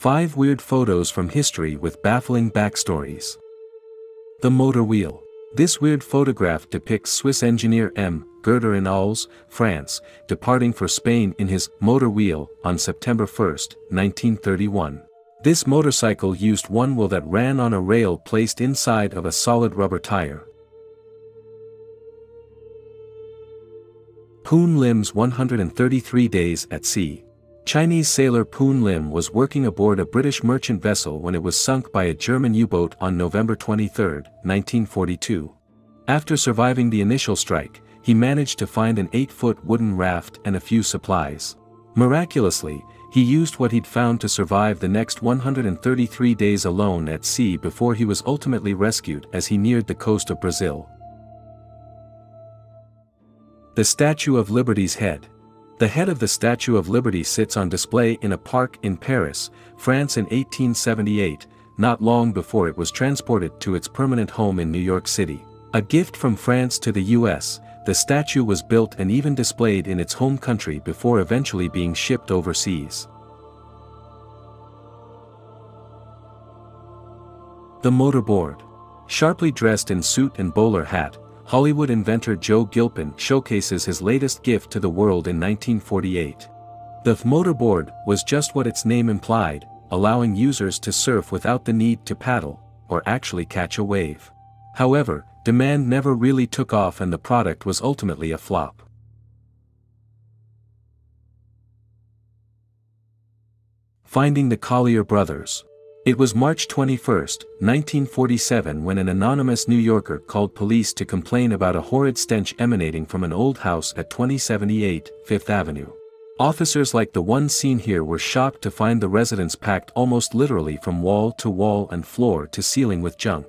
5 Weird Photos from History with Baffling Backstories. The Motor Wheel. This weird photograph depicts Swiss engineer M. Gerder in Aulx, France, departing for Spain in his motor wheel on September 1, 1931. This motorcycle used one wheel that ran on a rail placed inside of a solid rubber tire. Poon Lim's 133 Days at Sea. Chinese sailor Poon Lim was working aboard a British merchant vessel when it was sunk by a German U-boat on November 23, 1942. After surviving the initial strike, he managed to find an 8-foot wooden raft and a few supplies. Miraculously, he used what he'd found to survive the next 133 days alone at sea before he was ultimately rescued as he neared the coast of Brazil. The Statue of Liberty's Head. The head of the Statue of Liberty sits on display in a park in Paris, France in 1878, not long before it was transported to its permanent home in New York City. A gift from France to the US, the statue was built and even displayed in its home country before eventually being shipped overseas. The Motorboard. Sharply dressed in suit and bowler hat, Hollywood inventor Joe Gilpin showcases his latest gift to the world in 1948. The motorboard was just what its name implied, allowing users to surf without the need to paddle, or actually catch a wave. However, demand never really took off and the product was ultimately a flop. Finding the Collier Brothers. It was March 21, 1947 when an anonymous New Yorker called police to complain about a horrid stench emanating from an old house at 2078 Fifth Avenue. Officers like the one seen here were shocked to find the residence packed almost literally from wall to wall and floor to ceiling with junk.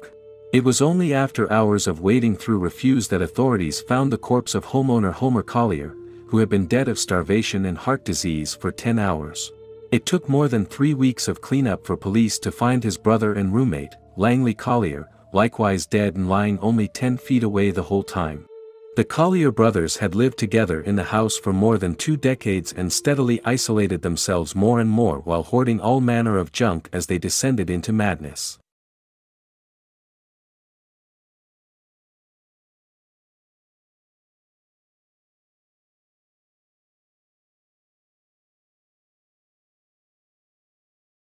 It was only after hours of wading through refuse that authorities found the corpse of homeowner Homer Collier, who had been dead of starvation and heart disease for 10 hours. It took more than 3 weeks of cleanup for police to find his brother and roommate, Langley Collier, likewise dead and lying only 10 feet away the whole time. The Collier brothers had lived together in the house for more than 2 decades and steadily isolated themselves more and more while hoarding all manner of junk as they descended into madness.